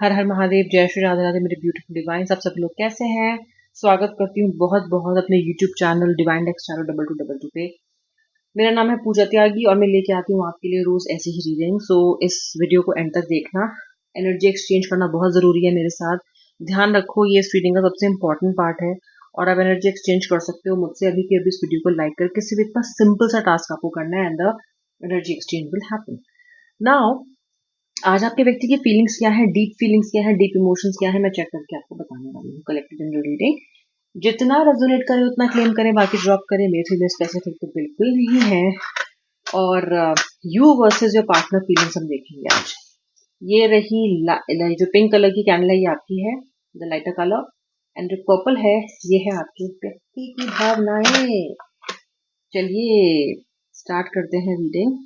हर हर महादेव, जय श्री राधे राधे मेरे beautiful divine. सब लोग कैसे हैं? स्वागत करती हूँ बहुत बहुत अपने यूट्यूब चैनल डिवाइन डेक्स चैनल 2222 पे। मेरा नाम है पूजा त्यागी और मैं लेके आती हूँ आपके लिए रोज ऐसी ही रीडिंग। सो इस वीडियो को एंड तक देखना। एनर्जी एक्सचेंज करना बहुत जरूरी है मेरे साथ। ध्यान रखो, ये इस रीडिंग का सबसे इंपॉर्टेंट पार्ट है और आप एनर्जी एक्सचेंज कर सकते हो मुझसे अभी के अभी। इस वीडियो को लाइक कर किसी भी इतना सिंपल सा टास्क आपको करना है and the energy exchange will happen. Now आज आपके व्यक्ति की फीलिंग्स क्या है, डीप फीलिंग्स क्या है, डीप इमोशंस क्या है, मैं चेक करके आपको बताने वाली हूँ। कलेक्टिव जनरल रीडिंग जितना रेजोनेट करे उतना क्लेम करें, बाकी ड्रॉप करें। मेरे लिए स्पेसिफिक तो बिल्कुल नहीं है। और you versus your partner feelings हम देखेंगे आज। ये रही जो पिंक कलर की कैंडल है, ये आपकी है, द लाइटर कलर। एंड जो पर्पल है, ये है आपके व्यक्ति की भावनाएं। चलिए स्टार्ट करते हैं रीडिंग।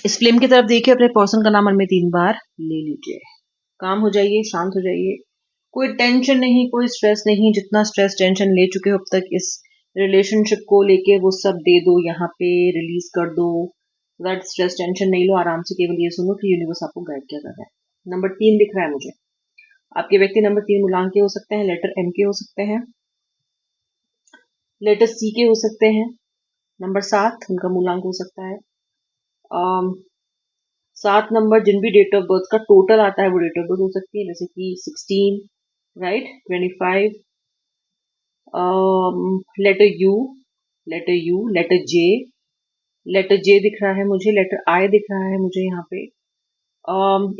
इस फ्लेम की तरफ देखिए, अपने पर्सन का नाम मन में 3 बार ले लीजिए। काम हो जाइए, शांत हो जाइए। कोई टेंशन नहीं, कोई स्ट्रेस नहीं। जितना स्ट्रेस टेंशन ले चुके हो अब तक इस रिलेशनशिप को लेके, वो सब दे दो यहाँ पे, रिलीज कर दो। दैट स्ट्रेस टेंशन नहीं लो, आराम से केवल ये सुनो कि यूनिवर्स आपको गाइड क्या कर रहा है। नंबर 3 दिख रहा है मुझे। आपके व्यक्ति नंबर 3 मूलांक के हो सकते हैं, लेटर एम के हो सकते हैं, लेटर सी के हो सकते हैं। नंबर 7 उनका मूलांक हो सकता है। 7 नंबर जिन भी डेट ऑफ बर्थ का टोटल आता है वो डेट ऑफ बर्थ हो सकती है, जैसे कि 16, राइट, 25, लेटर यू, लेटर जे दिख रहा है मुझे, लेटर आई दिख रहा है मुझे यहाँ पे।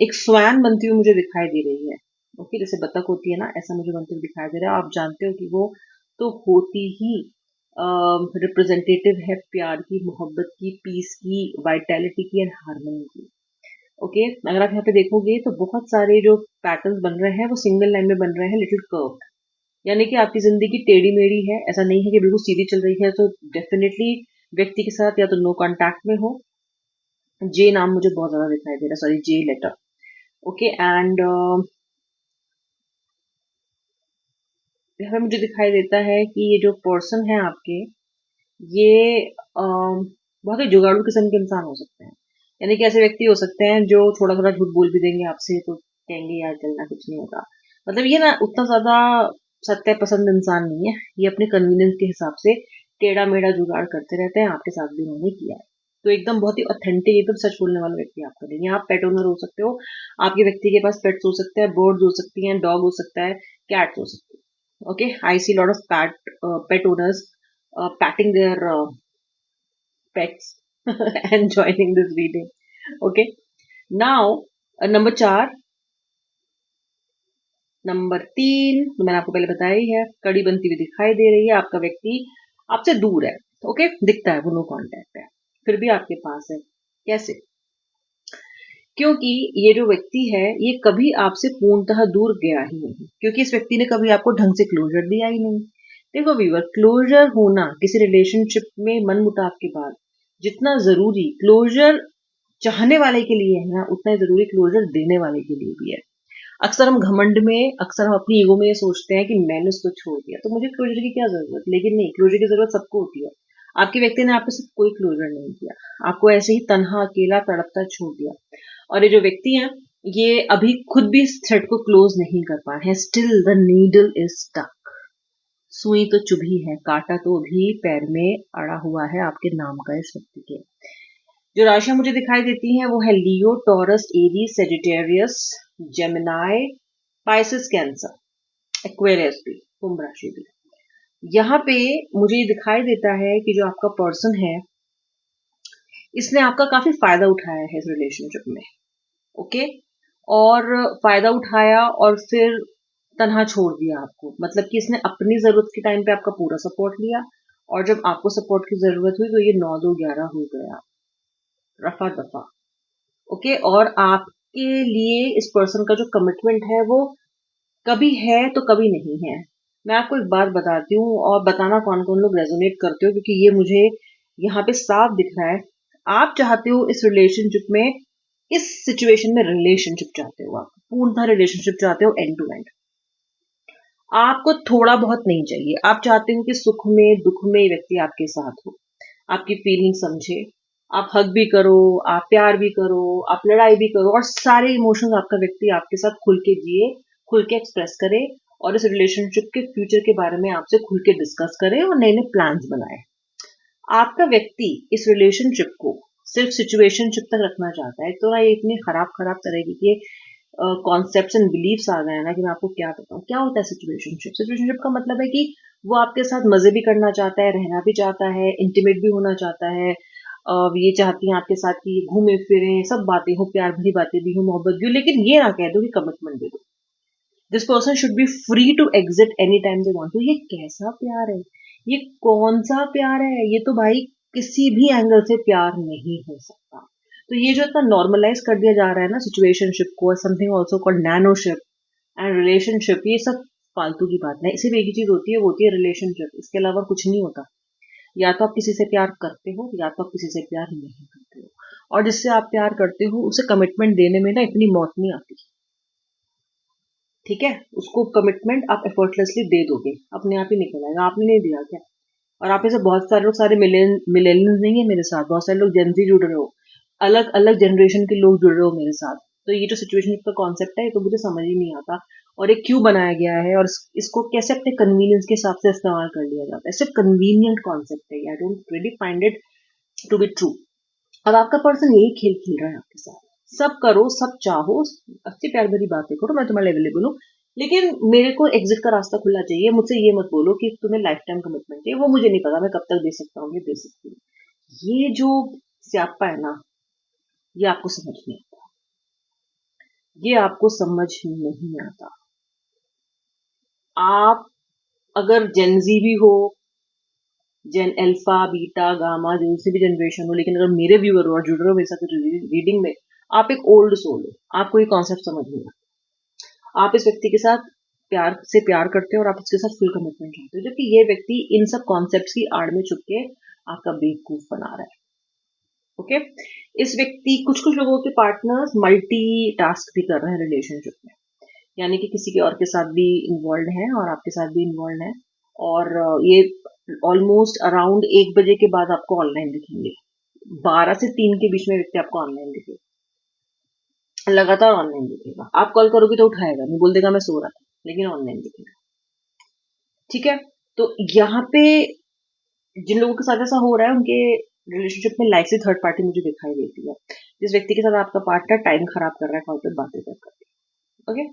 एक स्वैन बनती हुई मुझे दिखाई दे रही है। ओके, जैसे बतख होती है ना, ऐसा मुझे बनते हुए दिखाई दे रहा है। आप जानते हो कि वो तो होती ही रिप्रेजेंटेटिव है प्यार की, मोहब्बत की, पीस की, वाइटैलिटी की एंड हार्मनी की। ओके, अगर आप यहाँ पे देखोगे तो बहुत सारे जो पैटर्न्स बन रहे हैं वो सिंगल लाइन में बन रहे हैं, लिटिल कर्व। यानी कि आपकी जिंदगी टेढ़ी मेढ़ी है, ऐसा नहीं है कि बिल्कुल सीधी चल रही है। तो डेफिनेटली व्यक्ति के साथ या तो नो कांटेक्ट में हो। जे नाम मुझे बहुत ज्यादा दिखाई दे रहा है, sorry, J letter. Okay, and यहाँ पे मुझे दिखाई देता है कि ये जो पर्सन है आपके, ये बहुत ही जुगाड़ू किस्म के इंसान हो सकते हैं। यानी कि ऐसे व्यक्ति हो सकते हैं जो थोड़ा थोड़ा झूठ बोल भी देंगे आपसे, तो कहेंगे यार चलना कुछ नहीं होता। मतलब ये ना उतना ज्यादा सत्य पसंद इंसान नहीं है। ये अपने कन्वीनियंस के हिसाब से टेढ़ा मेढ़ा जुगाड़ करते रहते हैं। आपके साथ भी उन्होंने किया है। तो एकदम बहुत ही ऑथेंटिक, एकदम सच बोलने वाला व्यक्ति आपका नहीं है। आप पेट ओनर हो सकते हो, आपके व्यक्ति के पास पेट्स हो सकते हैं, बर्ड्स हो सकती हैं, डॉग हो सकता है, कैट्स हो सकती है। Okay, I see a lot of pet owners patting their pets and joining this reading. Okay, now number 4, number 3 तो मैंने आपको पहले बताया ही है, कड़ी बनती हुई दिखाई दे रही है। आपका व्यक्ति आपसे दूर है। ओके, दिखता है वो नो कांटेक्ट है, फिर भी आपके पास है। कैसे? क्योंकि ये जो व्यक्ति है ये कभी आपसे पूर्णतः दूर गया ही नहीं, क्योंकि इस व्यक्ति ने कभी आपको ढंग से क्लोजर दिया ही नहीं। देखो व्यूअर, क्लोजर होना किसी रिलेशनशिप में मनमुटाव के बाद जितना जरूरी क्लोजर चाहने वाले के लिए है ना, उतना ही जरूरी क्लोजर देने वाले के लिए भी है। अक्सर हम घमंड में, अक्सर हम अपनी ईगो में ये सोचते हैं कि मैंने उसको छोड़ दिया तो मुझे क्लोजर की क्या जरूरत। लेकिन नहीं, क्लोजर की जरूरत सबको होती है। आपके व्यक्ति ने आपके साथ कोई क्लोजर नहीं किया, आपको ऐसे ही तन्हा अकेला तड़पता छोड़ दिया। और ये जो व्यक्ति है ये अभी खुद भी इस थ्रेड को क्लोज नहीं कर पाए हैं। Still the needle is stuck. सुई तो चुभी है, कांटा तो भी पैर में अड़ा हुआ है आपके नाम का इस व्यक्ति के। जो राशियां मुझे दिखाई देती हैं वो है Leo, Taurus, Aries, Sagittarius, Gemini, Pisces, Cancer, Aquarius भी, कुंभ राशि भी। यहाँ पे मुझे ये दिखाई देता है कि जो आपका पर्सन है इसने आपका काफी फायदा उठाया है इस रिलेशनशिप में। ओके, और फायदा उठाया और फिर तनहा छोड़ दिया आपको। मतलब कि इसने अपनी जरूरत के टाइम पे आपका पूरा सपोर्ट लिया और जब आपको सपोर्ट की जरूरत हुई तो ये 9-2-11 हो गया, रफा दफा। ओके, और आपके लिए इस पर्सन का जो कमिटमेंट है वो कभी है तो कभी नहीं है। मैं आपको एक बात बताती हूँ और बताना कौन कौन लोग रेजोनेट करते हो, क्योंकि ये मुझे यहाँ पे साफ दिख रहा है। आप चाहते हो इस रिलेशनशिप में, इस सिचुएशन में रिलेशनशिप चाहते हो, आप पूर्णतः रिलेशनशिप चाहते हो, एंड टू एंड। आपको थोड़ा बहुत नहीं चाहिए। आप चाहते हो कि सुख में दुख में व्यक्ति आपके साथ हो, आपकी फीलिंग समझे, आप हग भी करो, आप प्यार भी करो, आप लड़ाई भी करो, और सारे इमोशंस आपका व्यक्ति आपके साथ खुल के जिए, खुल के एक्सप्रेस करे, और इस रिलेशनशिप के फ्यूचर के बारे में आपसे खुल के डिस्कस करे और नए नए प्लान्स बनाए। आपका व्यक्ति इस रिलेशनशिप को सिर्फ सिचुएशनशिप तक रखना चाहता है। तो ना ये इतनी खराब खराब तरीके के कॉन्सेप्ट्स एंड बिलीव्स आ गए हैं ना कि मैं आपको क्या बताऊं क्या होता है सिचुएशनशिप। सिचुएशनशिप का मतलब है कि वो आपके साथ मजे भी करना चाहता है, रहना भी चाहता है, इंटीमेट भी होना चाहता है। ये चाहती हैं आपके साथ कि घूमे फिरें, सब बातें हो, प्यार भरी बातें भी हो, मोहब्बत भी हो, लेकिन ये ना कह दो कि कमिटमेंट दे दो। This person should be free to exit any time they want to. ये कैसा प्यार है? ये कौन सा प्यार है? ये तो भाई किसी भी एंगल से प्यार नहीं हो सकता। तो ये जो इतना नॉर्मलाइज कर दिया जा रहा है ना सिचुएशनशिप को, something also called nanoship and relationship, ये सब फालतू की बात नहीं। सिर्फ एक ही चीज होती है, वो होती है रिलेशनशिप। इसके अलावा कुछ नहीं होता। या तो आप किसी से प्यार करते हो, या तो आप किसी से प्यार नहीं करते हो। और जिससे आप प्यार करते हो उसे कमिटमेंट देने में ना इतनी मौत नहीं आती। ठीक है, उसको कमिटमेंट आप एफर्टलेसली दे दोगे, अपने आप ही निकल आएगा। आपने नहीं दिया क्या? और आप में से बहुत सारे लोग, सारे मिलेनियल्स नहीं है मेरे साथ, बहुत सारे लोग जेनजी जुड़ रहे हो, अलग अलग जनरेशन के लोग जुड़ रहे हो मेरे साथ। तो ये जो सिचुएशन का कॉन्सेप्ट है, ये तो मुझे समझ ही नहीं आता। और ये क्यों बनाया गया है, और इसको कैसे अपने कन्वीनियंस के हिसाब से इस्तेमाल कर लिया जाता है। सिर्फ कन्वीनियंट कॉन्सेप्ट है, I don't really find it to be true. अब आपका पर्सन यही खेल खेल रहा है आपके साथ। सब करो, सब चाहो, अच्छी प्यार भरी बातें करो, मैं तुम्हारे अवेलेबल हूँ, लेकिन मेरे को एग्जिट का रास्ता खुला चाहिए। मुझसे ये मत बोलो कि तुम्हें लाइफ टाइम कमिटमेंट चाहिए, वो मुझे नहीं पता मैं कब तक दे सकता हूँ, ये दे सकती हूँ। ये जो स्यापा है ना, ये आपको समझ नहीं आता। ये आपको समझ नहीं आता। आप अगर जेनजी भी हो, जेन अल्फा बीटा गामा, जो से भी जनरेशन हो, लेकिन अगर मेरे व्यूअर हो और जुड़ रहे हो मेरे साथ रीडिंग में, आप एक ओल्ड सोल हो, आपको ये कॉन्सेप्ट समझ नहीं आता। आप इस व्यक्ति के साथ प्यार से प्यार करते हो और आप उसके साथ फुल कमिटमेंट चाहते हो, जबकि ये व्यक्ति इन सब कॉन्सेप्ट्स की आड़ में छुप के आपका बेवकूफ बना रहा है। ओके, इस व्यक्ति, कुछ कुछ लोगों के पार्टनर्स मल्टी टास्क भी कर रहे हैं रिलेशनशिप में, यानी कि किसी के और के साथ भी इन्वॉल्व है और आपके साथ भी इन्वॉल्व है। और ये ऑलमोस्ट अराउंड 1 बजे के बाद आपको ऑनलाइन दिखेंगे। 12 से 3 के बीच में व्यक्ति आपको ऑनलाइन दिखेगा, लगातार ऑनलाइन दिखेगा। आप कॉल करोगे तो उठाएगा नहीं, बोल देगा मैं सो रहा था, लेकिन ऑनलाइन दिखेगा। ठीक है, तो यहाँ पे जिन लोगों के साथ ऐसा हो रहा है, उनके रिलेशनशिप में लाइक से थर्ड पार्टी मुझे दिखाई देती है। जिस व्यक्ति के साथ आपका पार्टनर टाइम खराब कर रहा है कॉल पे बातें कर करके। ओके,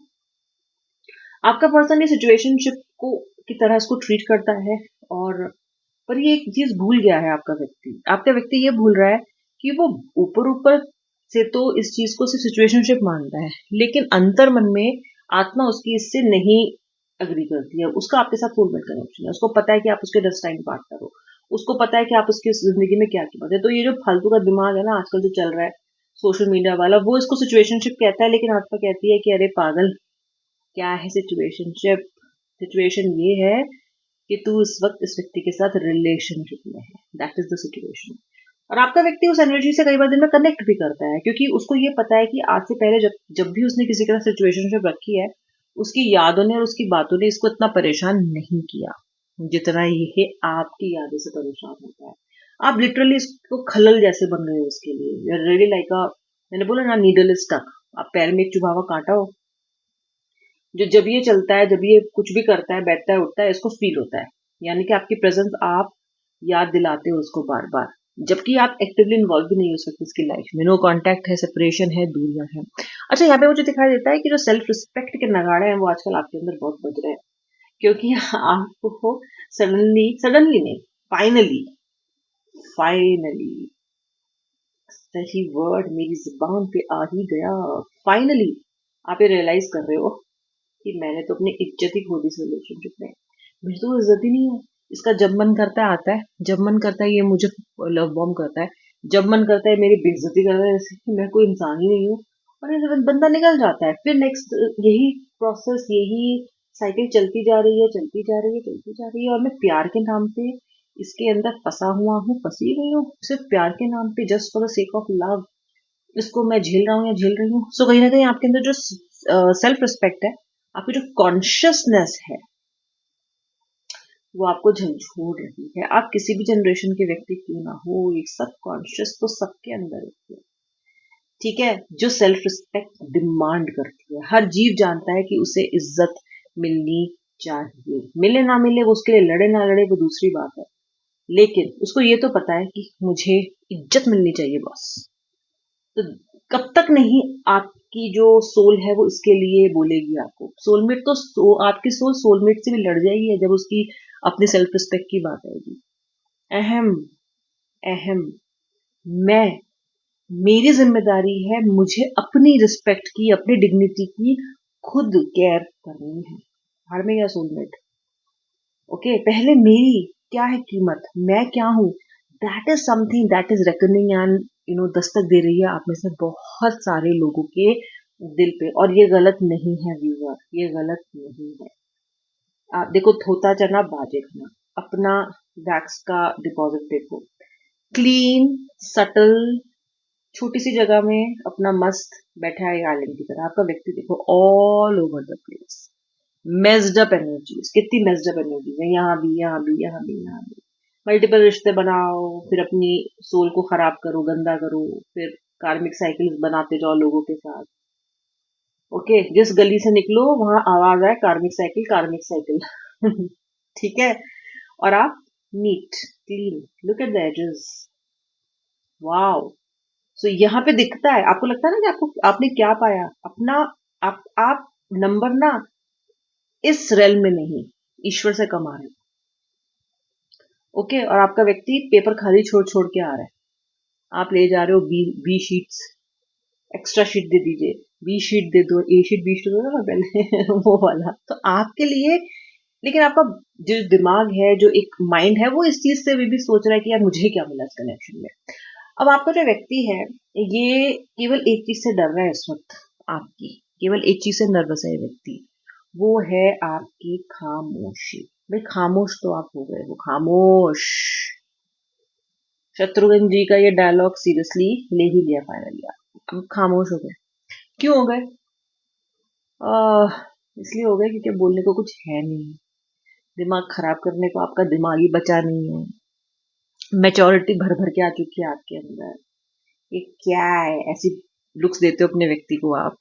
आपका पर्सन ये सिचुएशनशिप को की तरह इसको ट्रीट करता है। और पर ये एक चीज भूल गया है आपका व्यक्ति ये भूल रहा है कि वो ऊपर ऊपर से तो इस चीज को सिर्फ सिचुएशनशिप मानता है, लेकिन अंतर मन में आत्मा उसकी इससे नहीं अग्री करती है। उसका आपके साथ सोलमेट कनेक्शन है, उसको पता है कि आप उसके डेस्टाइन पार्टनर हो, उसको पता है कि आप उसकी जिंदगी में क्या कीमत है। तो ये जो फालतू का दिमाग है ना आजकल जो चल रहा है सोशल मीडिया वाला, वो इसको सिचुएशनशिप कहता है, लेकिन आत्मा कहती है कि अरे पागल, क्या है सिचुएशनशिप? सिचुएशन ये है कि तू इस वक्त इस व्यक्ति के साथ रिलेशनशिप में है, दैट इज द सिचुएशन। और आपका व्यक्ति उस एनर्जी से कई बार दिन में कनेक्ट भी करता है, क्योंकि उसको ये पता है कि आज से पहले जब जब भी उसने किसी के साथ सिचुएशनशिप रखी है, उसकी यादों ने और उसकी बातों ने इसको इतना परेशान नहीं किया जितना ये आपकी यादों से परेशान होता है। आप लिटरली इसको खलल जैसे बन रहे हो उसके लिए, रियली लाइक अ, मैंने बोला ना, नीडल इज स्टक। आप पैर में एक चुभा हुआ कांटा हो, जो जब ये चलता है, जब ये कुछ भी करता है, बैठता है, उठता है, इसको फील होता है। यानी कि आपकी प्रेजेंस आप याद दिलाते हो उसको बार बार, जबकि आप एक्टिवली इन्वॉल्व भी नहीं हो सकते इसकी लाइफ में। नो कांटेक्ट है, सेपरेशन है, दूरियां हैं। अच्छा, यहाँ पे मुझे दिखाई देता है कि जो सेल्फ रिस्पेक्ट के नगाड़े हैं वो आजकल आपके अंदर बहुत बज रहे हैं, क्योंकि आपको सडनली सडनली नहीं, फाइनली फाइनली, सही वर्ड मेरी जुबान पे आ ही गया, फाइनली आप ये रियलाइज कर रहे हो कि मैंने तो अपनी इज्जत ही खो दी इस रिलेशनशिप में। मेरी तो इज्जत ही नहीं है। इसका जब मन करता है आता है, जब मन करता है ये मुझे लव बॉम्ब करता है, जब मन करता है मेरी बेइज्जती करता है, जैसे कि मैं कोई इंसान ही नहीं हूँ। और ये बंदा निकल जाता है, फिर नेक्स्ट यही प्रोसेस, यही साइकिल चलती जा रही है, चलती जा रही है, चलती जा रही है। और मैं प्यार के नाम पे इसके अंदर फंसा हुआ हूँ, फंसी हुई हूँ, सिर्फ प्यार के नाम पे, just for the sake of love. इसको मैं झेल रहा हूँ या झेल रही हूँ। सो कहीं ना कहीं आपके अंदर जो सेल्फ रिस्पेक्ट है, आपकी जो कॉन्शियसनेस है, वो आपको झंझोड़ रही है। आप किसी भी जनरेशन के व्यक्ति क्यों ना हो, एक सबकॉन्शियस तो सबके अंदर होती है, ठीक है, जो सेल्फ रिस्पेक्ट डिमांड करती है। हर जीव जानता है कि उसे इज्जत मिलनी चाहिए, मिले ना मिले, वो उसके लिए लड़े ना लड़े, वो दूसरी बात है, लेकिन उसको ये तो पता है कि मुझे इज्जत मिलनी चाहिए बॉस। तो कब तक नहीं आपकी जो सोल है वो इसके लिए बोलेगी आपको। सोलमेट तो आपकी सोल सोलमेट से भी लड़ जाएगी जब उसकी अपनी सेल्फ रिस्पेक्ट की बात आएगी। अहम अहम मैं, मेरी जिम्मेदारी है मुझे अपनी रिस्पेक्ट की, अपनी डिग्निटी की खुद केयर करनी है। हार में गया सोलमेट। ओके, पहले मेरी क्या है कीमत, मैं क्या हूं, that is something that is reckoning and Dastak दे रही है आप में से बहुत सारे लोगों के दिल पे। और ये गलत नहीं है व्यूअर, ये गलत नहीं है। आप देखो, धोता चना बाजे खाना, अपना वैक्स का डिपॉजिट देखो, क्लीन, सटल, छोटी सी जगह में अपना मस्त बैठा है आइलैंड की तरह। आपका व्यक्ति देखो, all over the place, messed up energies, कितनी मेस्ड अप एनर्जीज है, यहाँ भी यहाँ भी यहाँ भी यहाँ भी। मल्टीपल रिश्ते बनाओ, फिर अपनी सोल को खराब करो, गंदा करो, फिर कार्मिक साइकिल्स बनाते जाओ लोगों के साथ। ओके, जिस गली से निकलो वहां आवाज आए कार्मिक साइकिल, कार्मिक साइकिल। ठीक है, और आप neat clean, look at the edges, wow. So यहाँ पे दिखता है, आपको लगता है ना कि आपको आपने क्या पाया अपना। आप नंबर ना इस रेल में नहीं, ईश्वर से कमा रहे हो। ओके, और आपका व्यक्ति पेपर खाली छोड़ छोड़ के आ रहा है, आप ले जा रहे हो बी शीट्स, एक्स्ट्रा शीट दे दीजिए, बी शीट दे दो, ए शीट बी शीट दो ना पहले। वो वाला तो आपके लिए, लेकिन आपका जो दिमाग है, जो एक माइंड है, वो इस चीज से भी सोच रहा है कि यार मुझे क्या मिला इस कनेक्शन में। अब आपका जो व्यक्ति है, ये केवल एक चीज से डर रहा है इस वक्त, आपकी केवल एक चीज से नर्वस है ये व्यक्ति, वो है आपकी खामोशी। भाई खामोश तो आप हो गए, वो खामोश। शत्रुघ्न जी का ये डायलॉग सीरियसली ले ही लिया फाइनली, आप खामोश हो गए। क्यों हो गए? इसलिए हो गए क्योंकि बोलने को कुछ है नहीं, दिमाग खराब करने को आपका दिमाग ही बचा नहीं है, मैच्योरिटी भर भर के आ चुकी है आपके अंदर। ये क्या है, ऐसी लुक्स देते हो अपने व्यक्ति को आप,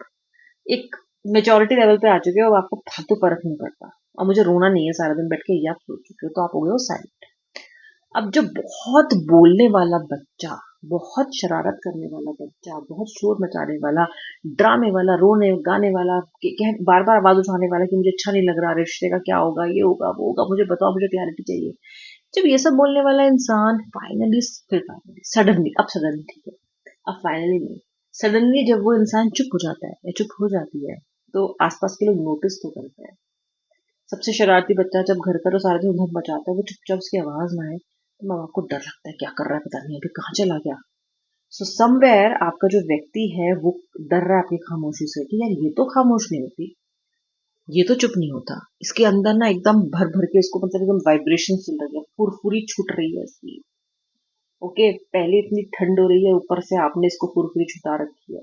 एक मेच्योरिटी लेवल पे आ चुके हो, अब आपको फालतू फर्क नहीं पड़ता, और मुझे रोना नहीं है सारा दिन बैठ के, ये आप सोच चुके हो, तो आप हो गए हो साइलेंट। अब जो बहुत बोलने वाला बच्चा, बहुत शरारत करने वाला बच्चा, बहुत शोर मचाने वाला, ड्रामे वाला, रोने गाने वाला, बार बार आवाज उठाने वाला कि मुझे अच्छा नहीं लग रहा, रिश्ते का क्या होगा, ये होगा वो होगा, मुझे बताओ, मुझे क्लैरिटी चाहिए। जब ये सब बोलने वाला इंसान फाइनली, फिर फाइनली सडनली, अब सडनली ठीक है, अब फाइनली नहीं, सडनली जब वो इंसान चुप हो जाता है या चुप हो जाती है, तो आसपास के लोग नोटिस तो करते हैं। सबसे शरारती बच्चा जब घर का तो सारा दिन उधम मचाता है, वो चुपचाप उसकी आवाज ना आए तो माँ बाप को डर लगता है, क्या कर रहा है पता नहीं, अभी कहाँ चला गया। सो समवेयर आपका जो व्यक्ति है वो डर रहा है आपकी खामोशी से कि यार ये तो खामोश नहीं होती, ये तो चुप नहीं होता, इसके अंदर ना एकदम भर भर के इसको, मतलब एकदम वाइब्रेशन चल रही है, फुरफुरी छूट रही है इसकी। ओके, पहले इतनी ठंड हो रही है, ऊपर से आपने इसको फुरफुरी छुटा रखी है।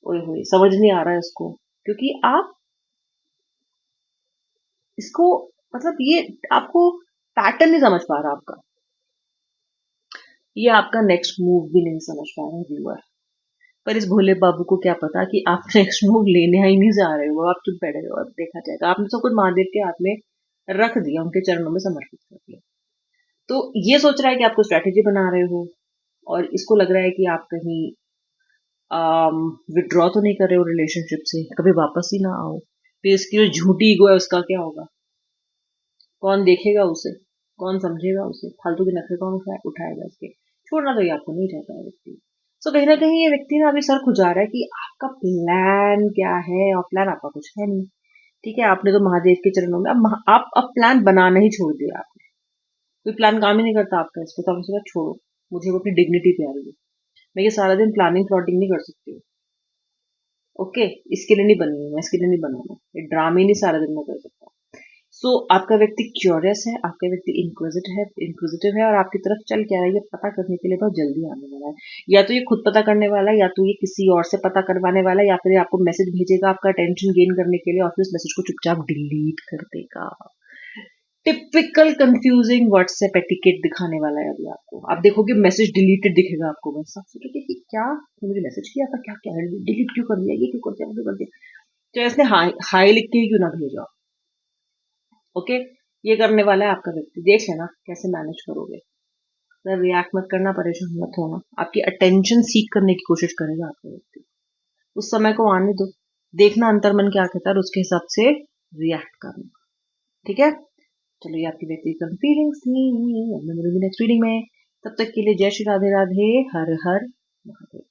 ओए होए, समझ नहीं आ रहा है इसको, क्योंकि आप इसको, मतलब ये आपको पैटर्न नहीं समझ पा रहा आपका, ये आपका नेक्स्ट मूव भी नहीं समझ पा रहा व्यूअर। पर इस भोले बाबू को क्या पता कि आप नेक्स्ट मूव लेने ही नहीं जा रहे हो, आप चुप बैठे हो और देखा जाएगा। आपने सब कुछ महादेव के हाथ में रख दिया, उनके चरणों में समर्पित कर दिया, तो ये सोच रहा है कि आपको स्ट्रैटेजी बना रहे हो, और इसको लग रहा है कि आप कहीं विड्रॉ तो नहीं कर रहे हो रिलेशनशिप से, कभी वापस ही ना आओ। फिर इसकी जो झूठी ईगो है उसका क्या होगा, कौन देखेगा उसे, कौन समझेगा उसे, फालतू के नखरे कौन उठाएगा इसके। छोड़ना तो ये आपको नहीं चाहता है व्यक्ति। सो कहीं ना कहीं ये व्यक्ति ना अभी सर खुजा रहा है कि आपका प्लान क्या है, और प्लान आपका कुछ है नहीं। ठीक है, आपने तो महादेव के चरणों में, आप अब प्लान बनाना ही छोड़ दिया आपने, कोई प्लान काम ही नहीं करता आपका, इसको तो आप उसके बाद छोड़ो, मुझे वो अपनी डिग्निटी प्यारी है, मैं ये सारा दिन प्लानिंग प्लॉटिंग नहीं कर सकती। ओके, इसके लिए नहीं बनी हूँ मैं, इसके लिए नहीं बना मैं, ये ड्रामे नहीं सारा दिन मैं कर सकता। सो आपका व्यक्ति क्यूरियस है, आपका व्यक्ति इंक्विजिटिव है, और आपकी तरफ चल क्या रहा है ये पता करने के लिए बहुत जल्दी आने वाला है। या तो ये खुद पता करने वाला है, या तो ये किसी और से पता करवाने वाला है, या फिर ये आपको मैसेज भेजेगा आपका अटेंशन गेन करने के लिए, और फिर उस मैसेज को चुपचाप डिलीट कर देगा। टिपिकल कंफ्यूजिंग व्हाट्सएप एटिकेट दिखाने वाला है अभी आपको। आप देखोगे मैसेज डिलीटेड दिखेगा आपको, बस आप सोचोगे कि क्या मुझे मैसेज किया था, क्या क्या डिलीट क्यों कर दिया, ये क्यों कर दिया, वो क्यों कर दिया, चाहे इसने हाई हाई लिख के ही क्यों ना भेजा। ओके, ये करने वाला है आपका व्यक्ति, देख लेना कैसे मैनेज करोगे। सर रिएक्ट मत करना, परेशान मत होना, आपकी अटेंशन सीख करने की कोशिश करेगा आपका व्यक्ति। उस समय को आने दो, देखना अंतर्मन क्या कहता है और उसके हिसाब से रिएक्ट करना। ठीक है, चलो ये आपकी व्यक्तिगत फीलिंग्स थी, अब मैं मिलूंगी नेक्स्ट रीडिंग में। तब तक के लिए जय श्री राधे राधे, हर हर महादेव।